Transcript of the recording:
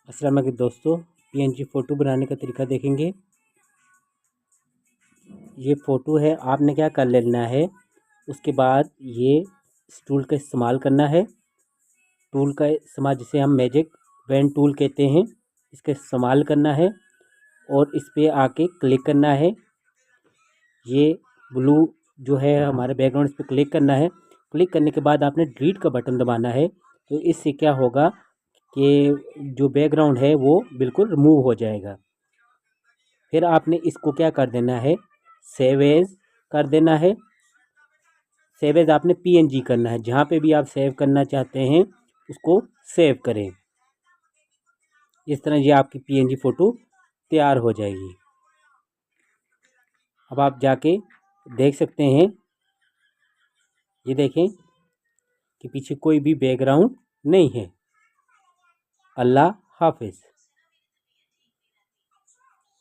अस्सलाम वालेकुम दोस्तों, पीएनजी फ़ोटो बनाने का तरीका देखेंगे। ये फ़ोटो है, आपने क्या कर लेना है, उसके बाद ये इस टूल का इस्तेमाल करना है। टूल का इस्तेमाल जिसे हम मैजिक पेन टूल कहते हैं, इसका इस्तेमाल करना है और इस पर आके क्लिक करना है। ये ब्लू जो है हमारे बैकग्राउंड, इस पर क्लिक करना है। क्लिक करने के बाद आपने डिलीट का बटन दबाना है। तो इससे क्या होगा कि जो बैकग्राउंड है वो बिल्कुल रिमूव हो जाएगा। फिर आपने इसको क्या कर देना है, सेव एज कर देना है। सेव एज आपने पीएनजी करना है, जहाँ पे भी आप सेव करना चाहते हैं उसको सेव करें। इस तरह ये आपकी पीएनजी फ़ोटो तैयार हो जाएगी। अब आप जाके देख सकते हैं, ये देखें कि पीछे कोई भी बैकग्राउंड नहीं है। अल्लाह हाफिज़।